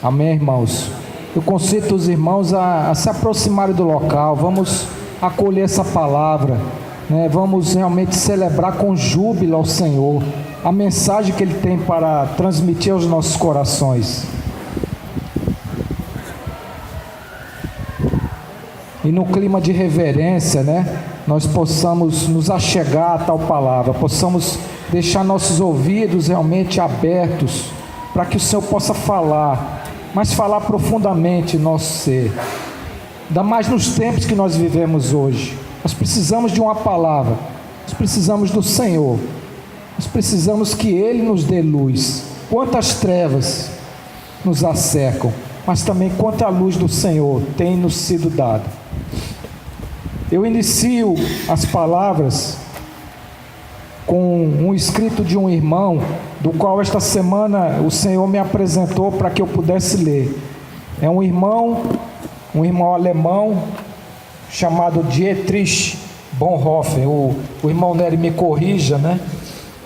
Amém, irmãos? Eu concedo os irmãos a se aproximarem do local. Vamos acolher essa palavra, né? Vamos realmente celebrar com júbilo ao Senhor a mensagem que Ele tem para transmitir aos nossos corações. E no clima de reverência, né, nós possamos nos achegar a tal palavra, possamos deixar nossos ouvidos realmente abertos para que o Senhor possa falar, mas falar profundamente em nosso ser. Ainda mais nos tempos que nós vivemos hoje. Nós precisamos de uma palavra, nós precisamos do Senhor, nós precisamos que Ele nos dê luz. Quantas trevas nos acercam, mas também quanta luz do Senhor tem nos sido dada. Eu inicio as palavras com um escrito de um irmão, do qual esta semana o Senhor me apresentou para que eu pudesse ler. É um irmão alemão, chamado Dietrich Bonhoeffer. O irmão Nery me corrija, né?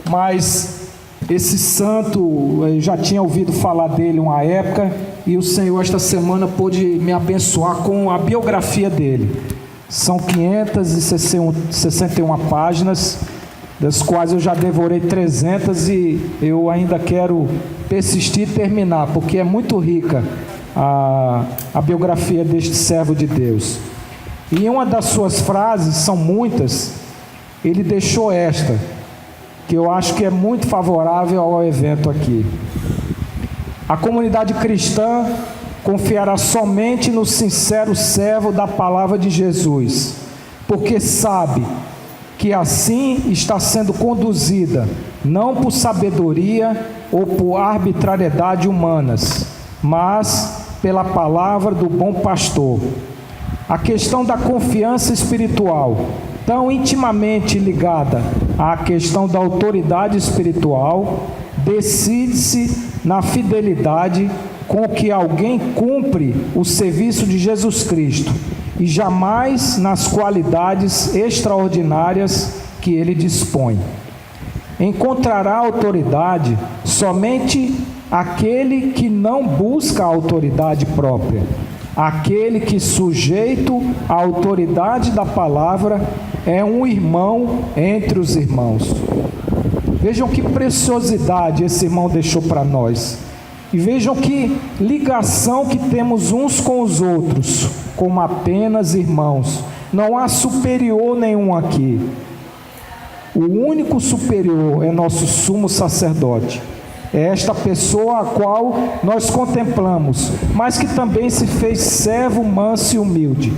Mas esse santo, eu já tinha ouvido falar dele uma época, e o Senhor esta semana pôde me abençoar com a biografia dele. São 561 páginas, das quais eu já devorei 300 e eu ainda quero persistir e terminar, porque é muito rica a biografia deste servo de Deus. E uma das suas frases, são muitas, ele deixou esta, que eu acho que é muito favorável ao evento aqui. A comunidade cristã confiará somente no sincero servo da palavra de Jesus, porque sabe que assim está sendo conduzida, não por sabedoria ou por arbitrariedade humanas, mas pela palavra do bom pastor. A questão da confiança espiritual, tão intimamente ligada à questão da autoridade espiritual, decide-se na fidelidade com que alguém cumpre o serviço de Jesus Cristo, e jamais nas qualidades extraordinárias que Ele dispõe. Encontrará autoridade somente aquele que não busca a autoridade própria, aquele que, sujeito à autoridade da palavra, é um irmão entre os irmãos. Vejam que preciosidade esse irmão deixou para nós. E vejam que ligação que temos uns com os outros, como apenas irmãos. Não há superior nenhum aqui. O único superior é nosso sumo sacerdote. É esta pessoa a qual nós contemplamos, mas que também se fez servo manso e humilde.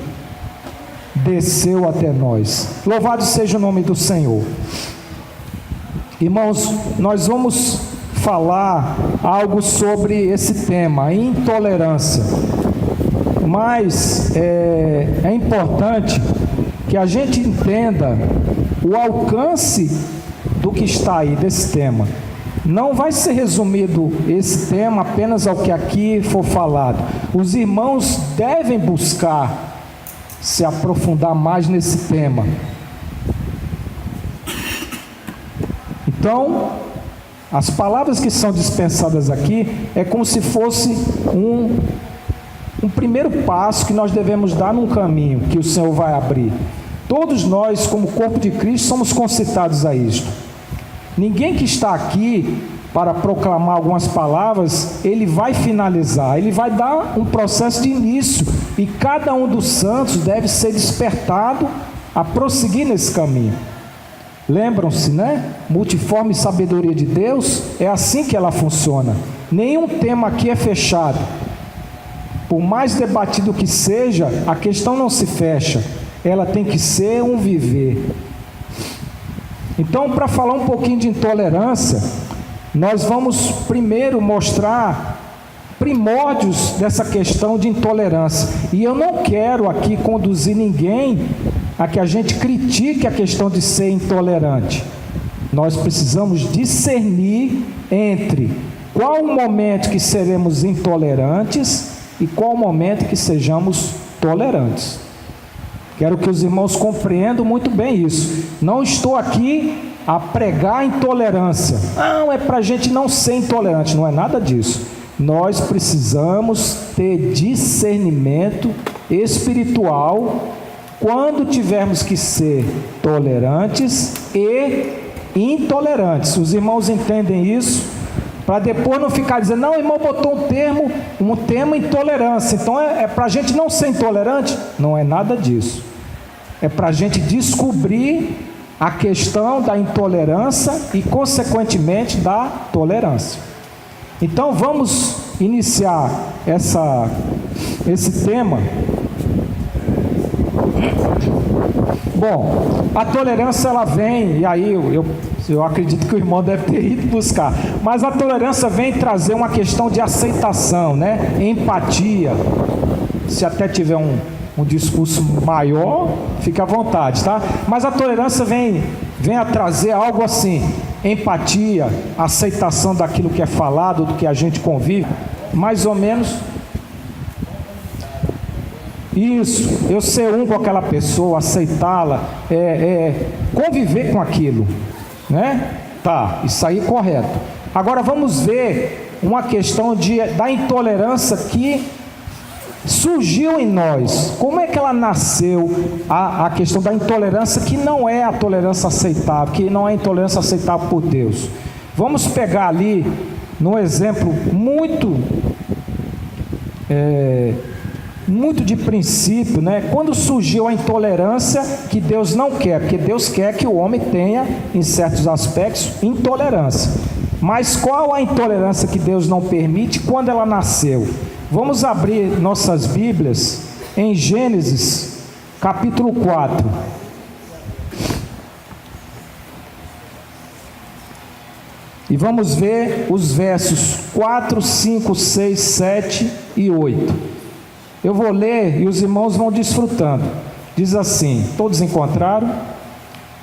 Desceu até nós. Louvado seja o nome do Senhor. Irmãos, nós vamos falar algo sobre esse tema, intolerância. Mas é importante que a gente entenda o alcance do que está aí, desse tema. Não vai ser resumido esse tema apenas ao que aqui for falado. Os irmãos devem buscar se aprofundar mais nesse tema. Então, as palavras que são dispensadas aqui é como se fosse um primeiro passo que nós devemos dar num caminho que o Senhor vai abrir. Todos nós, como corpo de Cristo, somos concitados a isto. Ninguém que está aqui para proclamar algumas palavras, ele vai finalizar, ele vai dar um processo de início, e cada um dos santos deve ser despertado a prosseguir nesse caminho. Lembram-se, né? Multiforme sabedoria de Deus, é assim que ela funciona. Nenhum tema aqui é fechado. Por mais debatido que seja, a questão não se fecha. Ela tem que ser um viver. Então, para falar um pouquinho de intolerância, nós vamos primeiro mostrar primórdios dessa questão de intolerância. E eu não quero aqui conduzir ninguém a que a gente critique a questão de ser intolerante. Nós precisamos discernir entre qual o momento que seremos intolerantes e qual o momento que sejamos tolerantes. Quero que os irmãos compreendam muito bem isso. Não estou aqui a pregar intolerância. Não, é para a gente não ser intolerante. Não é nada disso. nós precisamos ter discernimento espiritual quando tivermos que ser tolerantes e intolerantes. Os irmãos entendem isso? Para depois não ficar dizendo, não, o irmão botou um termo intolerância, então é para a gente não ser intolerante? Não é nada disso. É para a gente descobrir a questão da intolerância e, consequentemente, da tolerância. Então, vamos iniciar esse tema. Bom, a tolerância ela vem, e aí eu acredito que o irmão deve ter ido buscar, mas a tolerância vem trazer uma questão de aceitação, né? Empatia. Se até tiver um discurso maior, fique à vontade, tá? Mas a tolerância vem a trazer algo assim, empatia, aceitação daquilo que é falado, do que a gente convive, mais ou menos isso, eu ser um com aquela pessoa, aceitá-la, conviver com aquilo, né? Tá, isso aí é correto. Agora vamos ver uma questão da intolerância que surgiu em nós. Como é que ela nasceu, a questão da intolerância, que não é a tolerância aceitável, que não é a intolerância aceitável por Deus. Vamos pegar ali, num exemplo muito de princípio, né? Quando surgiu a intolerância, que Deus não quer, porque Deus quer que o homem tenha, em certos aspectos, intolerância. Mas qual a intolerância que Deus não permite? Quando ela nasceu? Vamos abrir nossas Bíblias em Gênesis, capítulo 4. E vamos ver os versos 4, 5, 6, 7 e 8. Eu vou ler e os irmãos vão desfrutando. Diz assim, todos encontraram?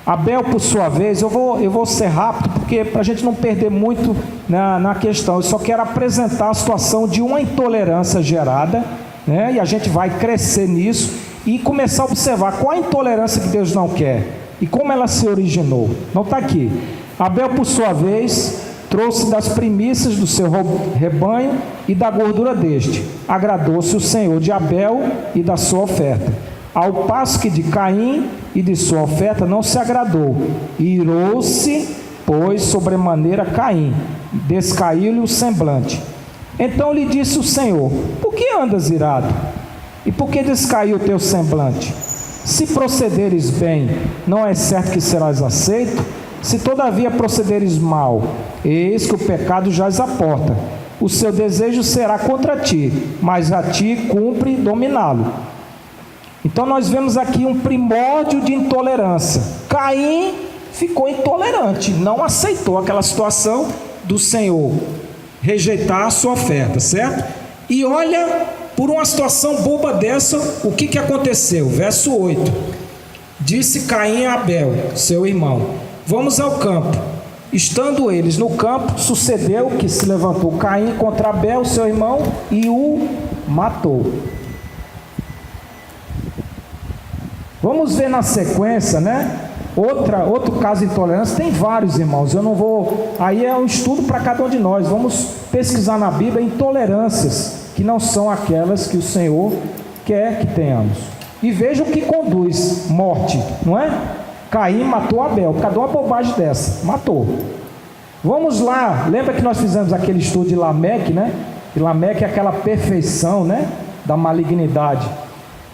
Abel, por sua vez, eu vou ser rápido, porque para a gente não perder muito na questão, eu só quero apresentar a situação de uma intolerância gerada, né? E a gente vai crescer nisso e começar a observar qual a intolerância que Deus não quer e como ela se originou. Não está aqui. Abel, por sua vez, trouxe das primícias do seu rebanho e da gordura deste. Agradou-se o Senhor de Abel e da sua oferta, ao passo que de Caim e de sua oferta não se agradou. Irou-se, pois, sobremaneira Caim, descaiu-lhe o semblante. Então lhe disse o Senhor: por que andas irado? E por que descaiu o teu semblante? Se procederes bem, não é certo que serás aceito? Se todavia procederes mal, eis que o pecado jaz à porta. O seu desejo será contra ti, mas a ti cumpre dominá-lo. Então nós vemos aqui um primórdio de intolerância. Caim ficou intolerante, não aceitou aquela situação do Senhor rejeitar a sua oferta, certo? E olha, por uma situação boba dessa, o que aconteceu? Verso 8: disse Caim a Abel, seu irmão: vamos ao campo. Estando eles no campo, sucedeu que se levantou Caim contra Abel, seu irmão, e o matou. Vamos ver na sequência, né? Outro caso de intolerância. Tem vários, irmãos. Eu não vou... Aí é um estudo para cada um de nós. Vamos pesquisar na Bíblia intolerâncias que não são aquelas que o Senhor quer que tenhamos. E veja o que conduz: morte, não é? Caim matou Abel, cadê uma bobagem dessa? Matou. Vamos lá, lembra que nós fizemos aquele estudo de Lameque, né? E Lameque é aquela perfeição, né? Da malignidade.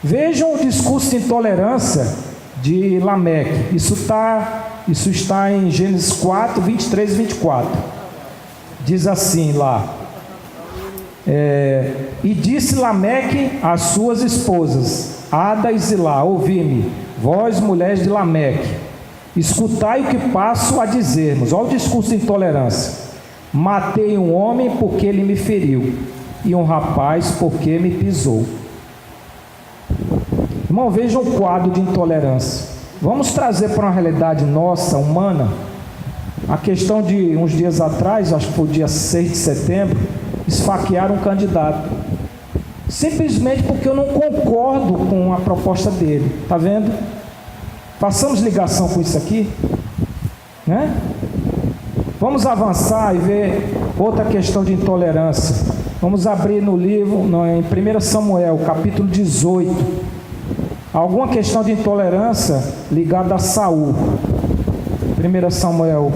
Vejam o discurso de intolerância de Lameque. Isso está em Gênesis 4, 23 e 24. Diz assim lá: e disse Lameque às suas esposas, Ada e Zilá: ouvi-me, vós, mulheres de Lameque, escutai o que passo a dizer-nos. Olha o discurso de intolerância: matei um homem porque ele me feriu, e um rapaz porque me pisou. Irmão, veja um quadro de intolerância. Vamos trazer para uma realidade nossa, humana, a questão de uns dias atrás, acho que foi o dia 6 de setembro, esfaquearam um candidato, simplesmente porque eu não concordo com a proposta dele. Está vendo? Façamos ligação com isso aqui, né? Vamos avançar e ver outra questão de intolerância. Vamos abrir no livro, em 1 Samuel, capítulo 18. Alguma questão de intolerância ligada a Saul. 1 Samuel,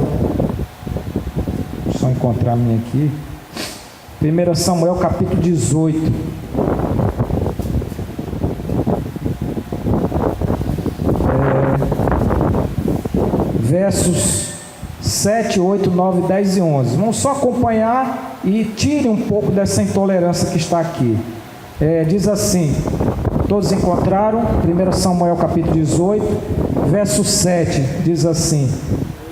deixa eu só encontrar a minha aqui. 1 Samuel, capítulo 18. Versos 7, 8, 9, 10 e 11. Vamos só acompanhar e tire um pouco dessa intolerância que está aqui. Diz assim, todos encontraram? 1 Samuel capítulo 18, verso 7, diz assim: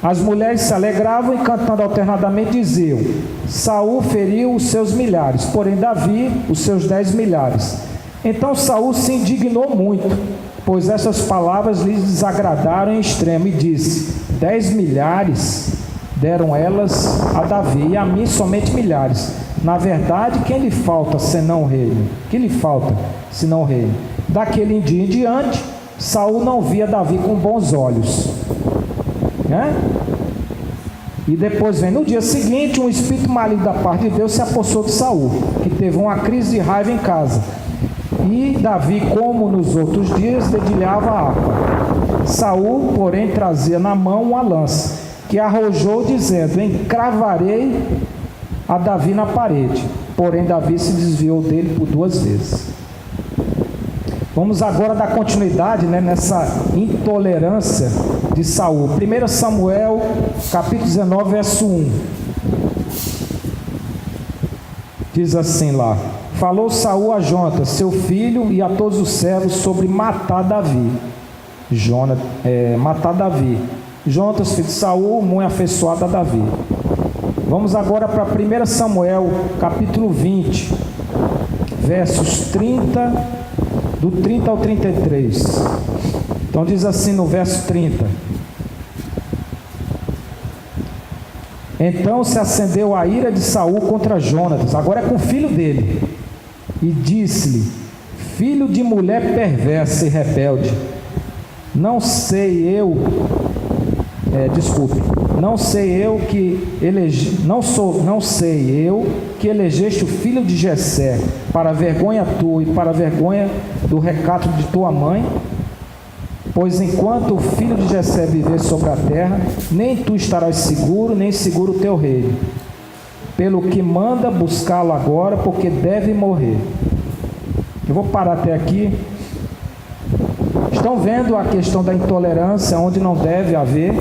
as mulheres se alegravam e cantando alternadamente diziam: Saul feriu os seus milhares, porém Davi os seus 10 milhares. Então Saul se indignou muito, pois essas palavras lhe desagradaram em extremo, e disse: 10 milhares deram elas a Davi, e a mim somente milhares. Na verdade, quem lhe falta senão o reino? Que lhe falta senão o reino? Daquele dia em diante, Saul não via Davi com bons olhos. E depois vem, no dia seguinte, um espírito maligno da parte de Deus se apossou de Saul, que teve uma crise de raiva em casa. E Davi, como nos outros dias, dedilhava a harpa. Saul, porém, trazia na mão uma lança, que arrojou, dizendo: encravarei a Davi na parede. Porém, Davi se desviou dele por 2 vezes. Vamos agora dar continuidade, nessa intolerância de Saul. 1 Samuel, capítulo 19, verso 1. Diz assim lá: falou Saul a Jonatas, seu filho, e a todos os servos sobre matar Davi. Matar Davi. Jonatas, filho de Saul, muito afeiçoado a Davi. Vamos agora para 1 Samuel, capítulo 20, versos 30, do 30 ao 33. Então diz assim no verso 30: então se acendeu a ira de Saul contra Jonatas, agora é com o filho dele, e disse-lhe: filho de mulher perversa e rebelde, não sei eu que elegeste o filho de Jessé para vergonha tua e para vergonha do recato de tua mãe? Pois enquanto o filho de Jessé viver sobre a terra, nem tu estarás seguro, nem seguro o teu reino. Pelo que manda buscá-lo agora, porque deve morrer. Eu vou parar até aqui. Estão vendo a questão da intolerância, onde não deve haver?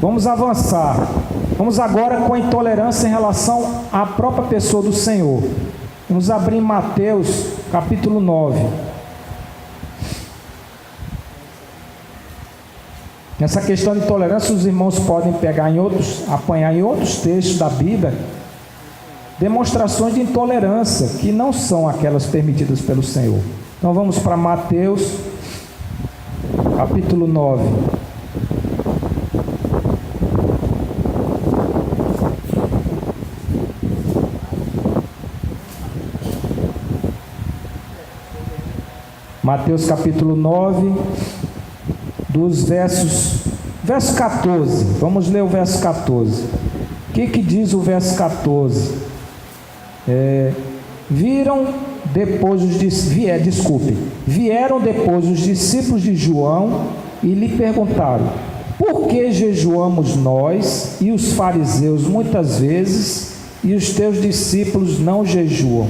Vamos avançar. Vamos agora com a intolerância em relação à própria pessoa do Senhor. Vamos abrir em Mateus, capítulo 9. Essa questão de intolerância, os irmãos podem apanhar em outros textos da Bíblia, demonstrações de intolerância, que não são aquelas permitidas pelo Senhor. Então vamos para Mateus, capítulo 9. Mateus capítulo 9, verso 14. Vamos ler o verso 14. O que diz o verso 14? Vieram depois os discípulos de João e lhe perguntaram: por que jejuamos nós e os fariseus muitas vezes, e os teus discípulos não jejuam?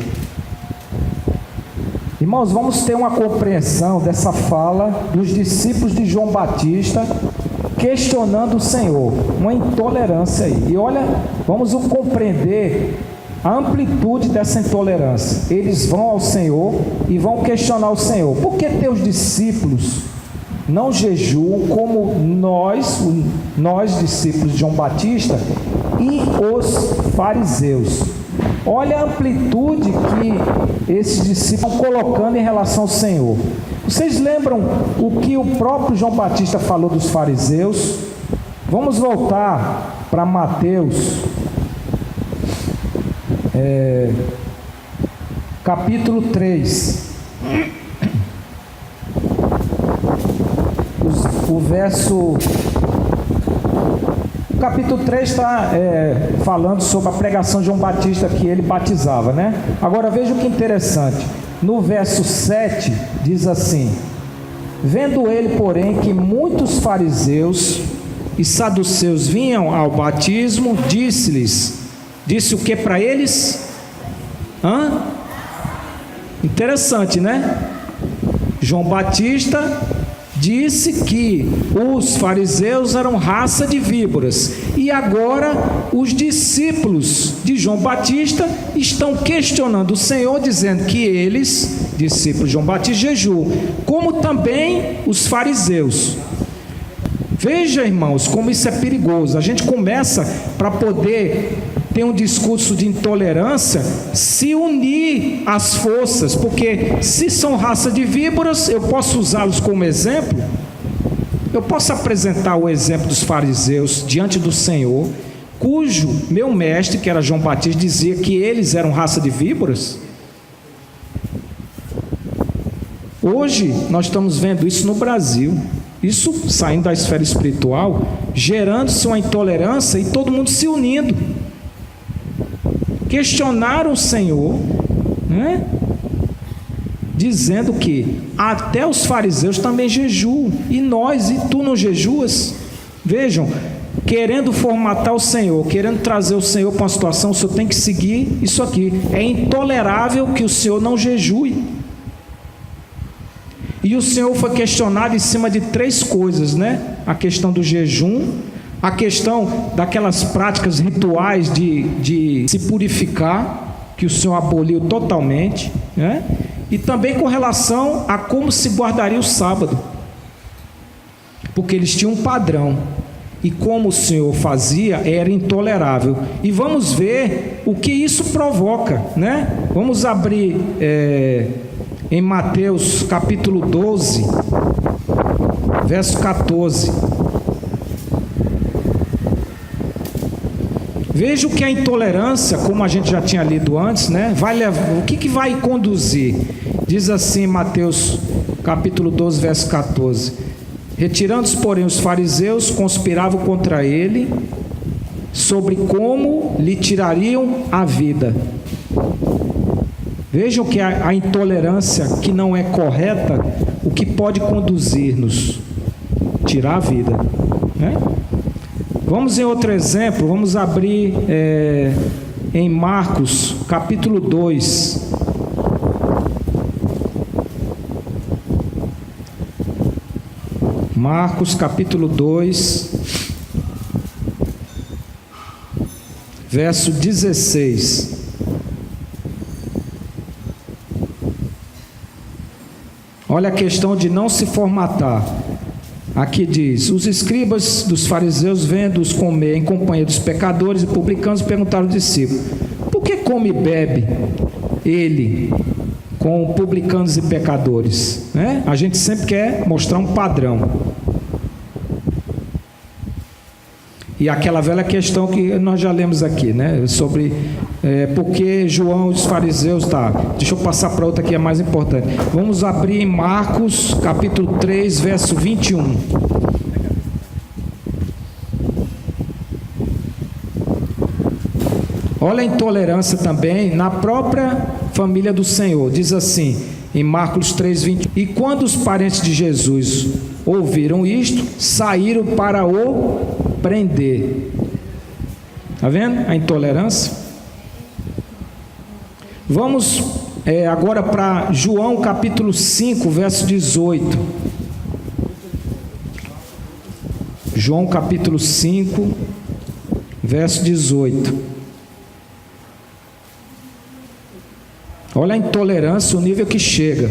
Irmãos, vamos ter uma compreensão dessa fala dos discípulos de João Batista questionando o Senhor, uma intolerância aí. E olha, vamos compreender a amplitude dessa intolerância. Eles vão ao Senhor e vão questionar o Senhor: por que teus discípulos não jejuam como nós discípulos de João Batista e os fariseus? Olha a amplitude que esses discípulos estão colocando em relação ao Senhor. Vocês lembram o que o próprio João Batista falou dos fariseus? Vamos voltar para Mateus, capítulo 3. O capítulo 3 está falando sobre a pregação de João Batista que ele batizava, né? Agora veja o que interessante. No verso 7 diz assim: vendo ele, porém, que muitos fariseus e saduceus vinham ao batismo, disse o que para eles? Interessante, né? João Batista disse que os fariseus eram raça de víboras, e agora os discípulos de João Batista estão questionando o Senhor, dizendo que eles, discípulos de João Batista, jejuam, como também os fariseus. Veja, irmãos, como isso é perigoso. A gente começa, para poder ter um discurso de intolerância, se unir às forças, porque se são raça de víboras, eu posso usá-los como exemplo. Eu posso apresentar o exemplo dos fariseus diante do Senhor, cujo meu mestre, que era João Batista, dizia que eles eram raça de víboras. Hoje nós estamos vendo isso no Brasil, isso saindo da esfera espiritual, gerando-se uma intolerância e todo mundo se unindo. Questionaram o Senhor, né? Dizendo que até os fariseus também jejuam, e nós, e tu não jejuas? Vejam, querendo formatar o Senhor, querendo trazer o Senhor para uma situação, o Senhor tem que seguir isso aqui. É intolerável que o Senhor não jejue. E o Senhor foi questionado em cima de 3 coisas, né? A questão do jejum, a questão daquelas práticas rituais de se purificar, que o Senhor aboliu totalmente, né? E também com relação a como se guardaria o sábado, porque eles tinham um padrão, e como o Senhor fazia era intolerável. E vamos ver o que isso provoca, né? Vamos abrir em Mateus capítulo 12, verso 14. Veja o que a intolerância, como a gente já tinha lido antes, né, vai levar, o que vai conduzir. Diz assim Mateus capítulo 12, verso 14: retirando-se, porém, os fariseus, conspiravam contra ele sobre como lhe tirariam a vida. Vejam que a intolerância que não é correta, o que pode conduzir-nos? Tirar a vida, né? Vamos em outro exemplo, vamos abrir em Marcos, capítulo 2. Marcos, capítulo 2, verso 16. Olha a questão de não se formatar. Aqui diz: os escribas dos fariseus, vendo-os comer em companhia dos pecadores e publicanos, perguntaram ao discípulo: por que come e bebe ele com publicanos e pecadores? Né? A gente sempre quer mostrar um padrão. E aquela velha questão que nós já lemos aqui, né? Sobre porque João e os fariseus, deixa eu passar para outra que é mais importante. Vamos abrir em Marcos capítulo 3, verso 21. Olha a intolerância também na própria família do Senhor. Diz assim em Marcos 3, 21: e quando os parentes de Jesus ouviram isto, saíram para o prender. Está vendo a intolerância? Vamos agora para João capítulo 5, verso 18. João capítulo 5, verso 18. Olha a intolerância, o nível que chega.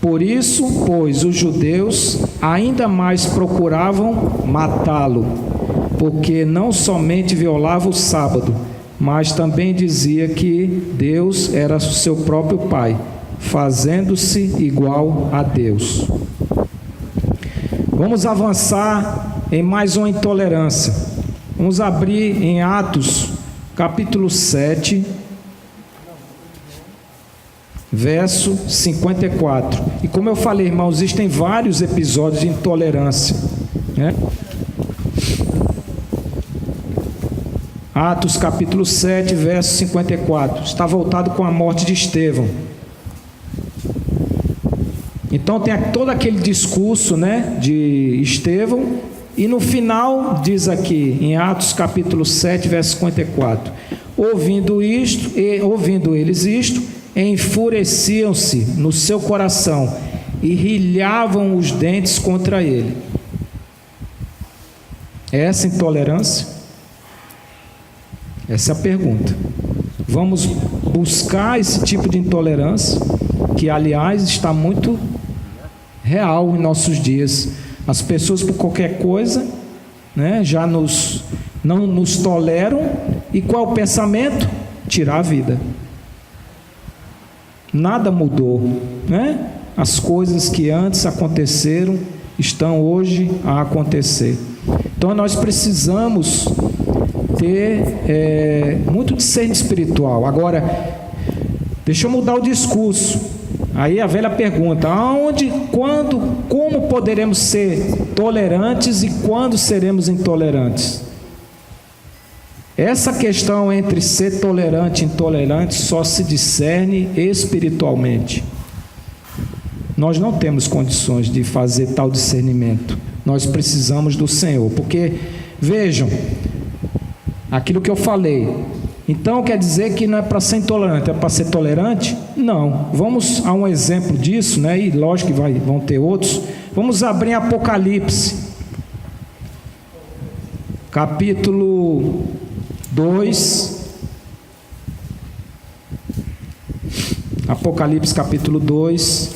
Por isso, pois, os judeus ainda mais procuravam matá-lo, porque não somente violava o sábado, mas também dizia que Deus era o seu próprio Pai, fazendo-se igual a Deus. Vamos avançar em mais uma intolerância. Vamos abrir em Atos, capítulo 7, verso 54. E como eu falei, irmãos, existem vários episódios de intolerância, né? Atos capítulo 7, verso 54. Está voltado com a morte de Estevão. Então tem todo aquele discurso, né, de Estevão, e no final diz aqui, em Atos capítulo 7, verso 54, ouvindo eles isto, enfureciam-se no seu coração e rilhavam os dentes contra ele. É essa intolerância? Essa é a pergunta. Vamos buscar esse tipo de intolerância, que aliás está muito real em nossos dias. As pessoas por qualquer coisa, né, já não nos toleram. E qual é o pensamento? Tirar a vida. Nada mudou, né? As coisas que antes aconteceram estão hoje a acontecer. Então nós precisamos ter muito discernimento espiritual. Agora, deixa eu mudar o discurso. Aí a velha pergunta: aonde, quando, como poderemos ser tolerantes e quando seremos intolerantes? Essa questão entre ser tolerante e intolerante só se discerne espiritualmente. Nós não temos condições de fazer tal discernimento. Nós precisamos do Senhor, porque, vejam, aquilo que eu falei, então quer dizer que não é para ser intolerante, é para ser tolerante? Não. Vamos a um exemplo disso, né? E lógico que vão ter outros. Vamos abrir Apocalipse, capítulo 2. Apocalipse capítulo 2,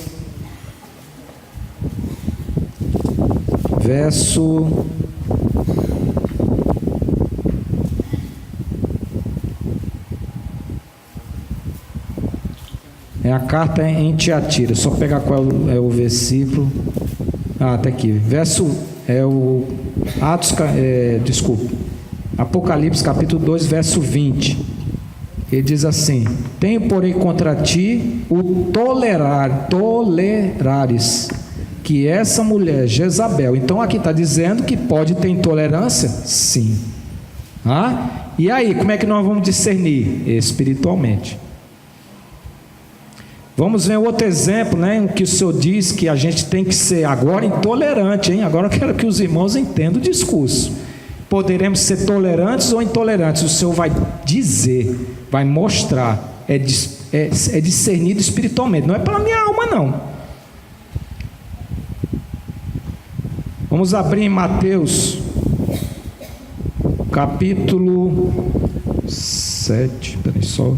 verso 1. É a carta em Tiatira. Só pegar qual é o versículo. Tá aqui. Verso é o Apocalipse capítulo 2, verso 20. Ele diz assim: tenho, porém, contra ti o tolerares que essa mulher Jezabel. Então aqui está dizendo que pode ter intolerância? Sim. E aí, como é que nós vamos discernir? Espiritualmente. Vamos ver outro exemplo, né, em que o Senhor diz que a gente tem que ser agora intolerante, hein? Agora eu quero que os irmãos entendam o discurso. Poderemos ser tolerantes ou intolerantes? O Senhor vai dizer, vai mostrar, é discernido espiritualmente, não é pela minha alma, não. Vamos abrir em Mateus, capítulo 7, peraí só.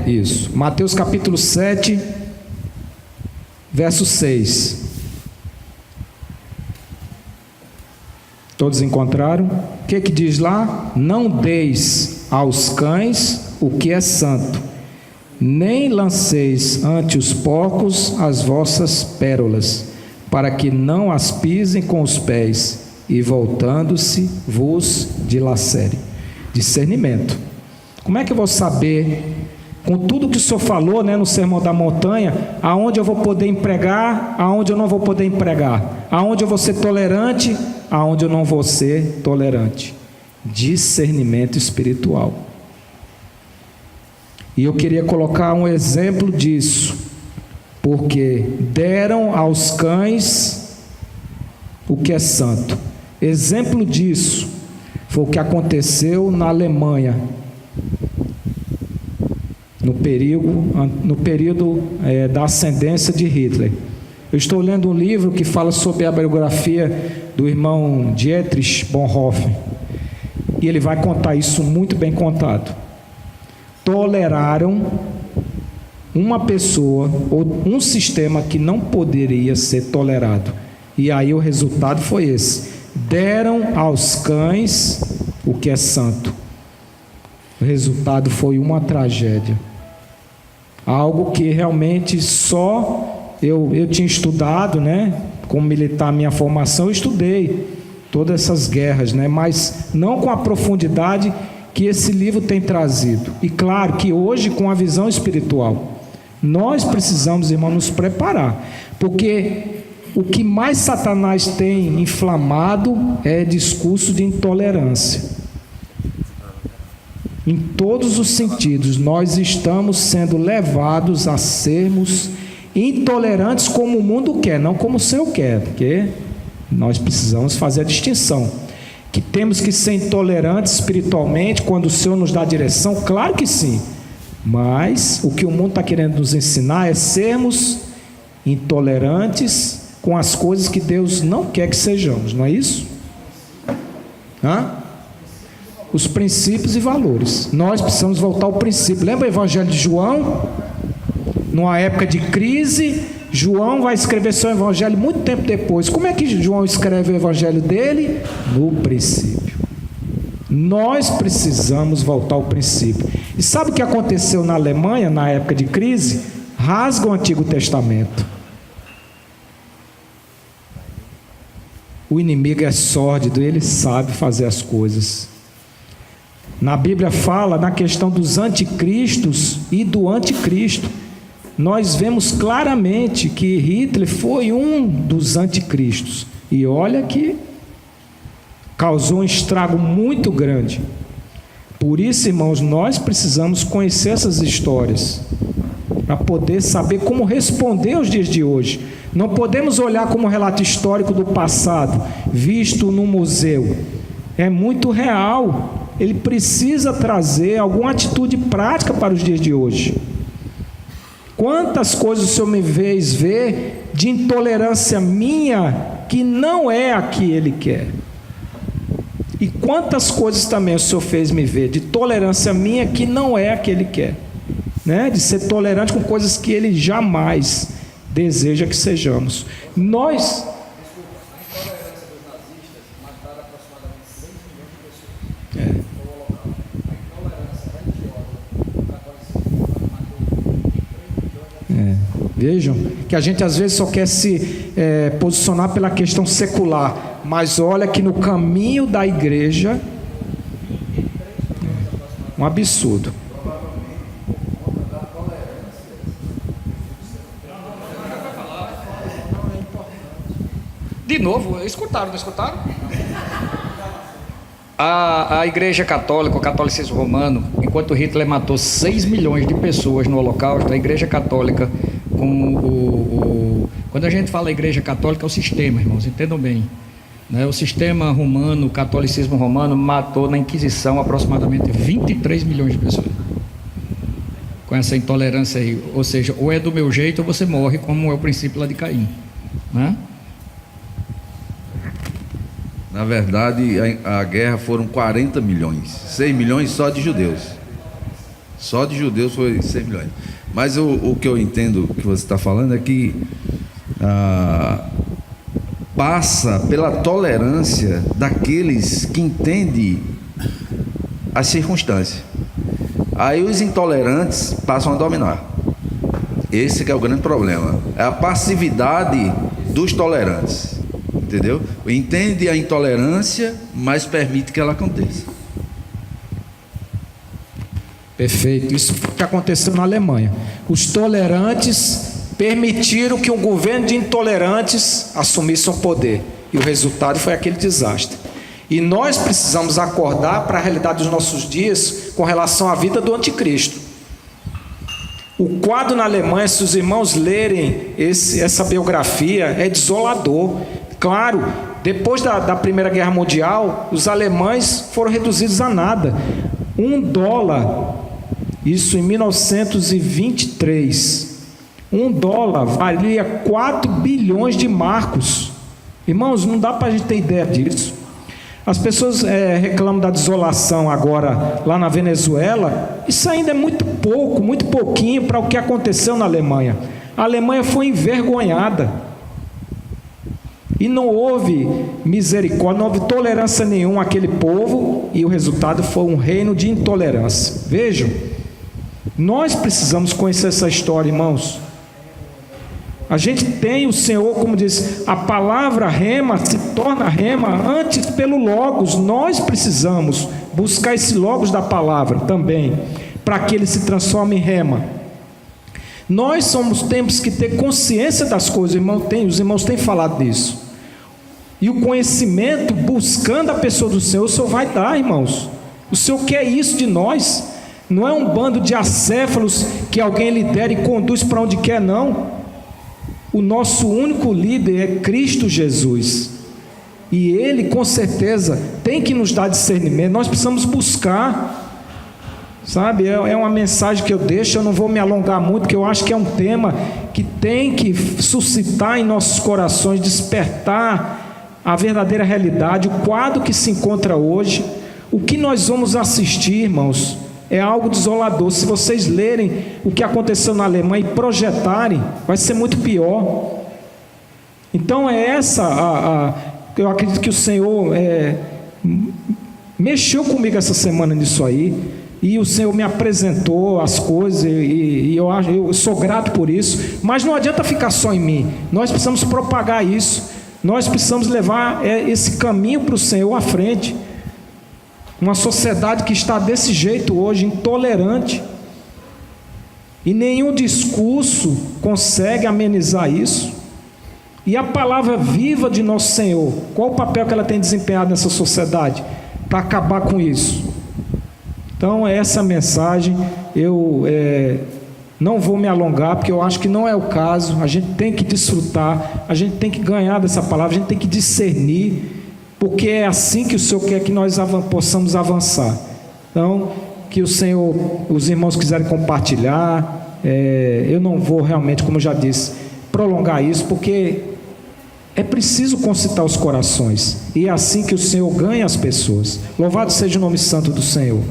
Isso. Mateus capítulo 7, verso 6. Todos encontraram? O que diz lá? Não deis aos cães o que é santo, nem lanceis ante os porcos as vossas pérolas, para que não as pisem com os pés, e voltando-se vos dilacerem. Discernimento. Como é que eu vou saber, com tudo que o Senhor falou, né, no Sermão da Montanha, aonde eu vou poder empregar, aonde eu não vou poder empregar, aonde eu vou ser tolerante, aonde eu não vou ser tolerante? Discernimento espiritual. E eu queria colocar um exemplo disso, porque deram aos cães o que é santo. Exemplo disso foi o que aconteceu na Alemanha, no período da ascendência de Hitler. Eu estou lendo um livro que fala sobre a biografia do irmão Dietrich Bonhoeffer, e ele vai contar isso muito bem contado. Toleraram uma pessoa ou um sistema que não poderia ser tolerado, e aí o resultado foi esse: deram aos cães o que é santo. O resultado foi uma tragédia. Algo que realmente só eu tinha estudado, né? Como militar, minha formação, eu estudei todas essas guerras, né? Mas não com a profundidade que esse livro tem trazido. E claro que hoje com a visão espiritual. Nós precisamos, irmão, nos preparar, porque o que mais Satanás tem inflamado é discurso de intolerância. Em todos os sentidos, nós estamos sendo levados a sermos intolerantes como o mundo quer, não como o Senhor quer, porque nós precisamos fazer a distinção, que temos que ser intolerantes espiritualmente quando o Senhor nos dá direção, claro que sim, mas o que o mundo está querendo nos ensinar é sermos intolerantes com as coisas que Deus não quer que sejamos, não é isso? Os princípios e valores. Nós precisamos voltar ao princípio. Lembra o Evangelho de João? Numa época de crise, João vai escrever seu Evangelho muito tempo depois. Como é que João escreve o Evangelho dele? No princípio. Nós precisamos voltar ao princípio. E sabe o que aconteceu na Alemanha, na época de crise? Rasga o Antigo Testamento. O inimigo é sórdido, ele sabe fazer as coisas. Na Bíblia fala na questão dos anticristos e do anticristo. Nós vemos claramente que Hitler foi um dos anticristos. E olha que causou um estrago muito grande. Por isso, irmãos, nós precisamos conhecer essas histórias para poder saber como responder aos dias de hoje. Não podemos olhar como relato histórico do passado, visto no museu. É muito real. Ele precisa trazer alguma atitude prática para os dias de hoje. Quantas coisas o Senhor me fez ver de intolerância minha que não é a que Ele quer? E quantas coisas também o Senhor fez me ver de tolerância minha que não é a que Ele quer, né? De ser tolerante com coisas que Ele jamais deseja que sejamos. Nós... Vejam que a gente às vezes só quer se posicionar pela questão secular, mas olha que no caminho da igreja, um absurdo. De novo, escutaram, não escutaram? A Igreja Católica, o catolicismo romano, enquanto Hitler matou 6 milhões de pessoas no Holocausto, a Igreja Católica, quando a gente fala Igreja Católica, é o sistema, irmãos, entendam bem, né? O sistema romano, o catolicismo romano, matou na Inquisição aproximadamente 23 milhões de pessoas, com essa intolerância aí, ou seja, ou é do meu jeito ou você morre, como é o princípio lá de Caim, né? Na verdade, a guerra foram 40 milhões, 6 milhões só de judeus. Só de judeus foi 6 milhões. Mas o que eu entendo que você está falando é que passa pela tolerância daqueles que entendem as circunstâncias. Aí os intolerantes passam a dominar. Esse que é o grande problema. É a passividade dos tolerantes. Entendeu? Entende a intolerância, mas permite que ela aconteça. Perfeito. Isso foi o que aconteceu na Alemanha. Os tolerantes permitiram que um governo de intolerantes assumisse o poder. E o resultado foi aquele desastre. E nós precisamos acordar para a realidade dos nossos dias com relação à vida do anticristo. O quadro na Alemanha, se os irmãos lerem essa biografia, é desolador. Claro, depois da Primeira Guerra Mundial, os alemães foram reduzidos a nada. $1, isso em 1923, $1 valia 4 bilhões de marcos. Irmãos, não dá para a gente ter ideia disso. As pessoas reclamam da desolação agora lá na Venezuela. Isso ainda é muito pouco, muito pouquinho para o que aconteceu na Alemanha. A Alemanha foi envergonhada. E não houve misericórdia, não houve tolerância nenhuma àquele povo, e o resultado foi um reino de intolerância. Vejam, nós precisamos conhecer essa história, irmãos. A gente tem o Senhor, como diz, a palavra rema se torna rema antes pelo logos. Nós precisamos buscar esse logos da palavra também, para que ele se transforme em rema. Temos que ter consciência das coisas, os irmãos têm falado disso. E o conhecimento, buscando a pessoa do Senhor, o Senhor vai dar, irmãos. O Senhor quer isso de nós. Não é um bando de acéfalos que alguém lidera e conduz para onde quer, não. O nosso único líder é Cristo Jesus. E Ele, com certeza, tem que nos dar discernimento. Nós precisamos buscar, sabe? É uma mensagem que eu deixo, eu não vou me alongar muito, porque eu acho que é um tema que tem que suscitar em nossos corações, despertar a verdadeira realidade, o quadro que se encontra hoje. O que nós vamos assistir, irmãos, é algo desolador. Se vocês lerem o que aconteceu na Alemanha e projetarem, vai ser muito pior. Então eu acredito que o Senhor mexeu comigo essa semana nisso aí, e o Senhor me apresentou as coisas, e eu sou grato por isso. Mas não adianta ficar só em mim, nós precisamos propagar isso. Nós precisamos levar esse caminho para o Senhor à frente. Uma sociedade que está desse jeito hoje, intolerante, e nenhum discurso consegue amenizar isso. E a palavra viva de nosso Senhor, qual o papel que ela tem desempenhado nessa sociedade para acabar com isso? Então, essa mensagem eu não vou me alongar, porque eu acho que não é o caso. A gente tem que desfrutar, a gente tem que ganhar dessa palavra, a gente tem que discernir, porque é assim que o Senhor quer que nós possamos avançar. Então, que o Senhor, os irmãos quiserem compartilhar, eu não vou realmente, como eu já disse, prolongar isso, porque é preciso concitar os corações, e é assim que o Senhor ganha as pessoas. Louvado seja o nome santo do Senhor.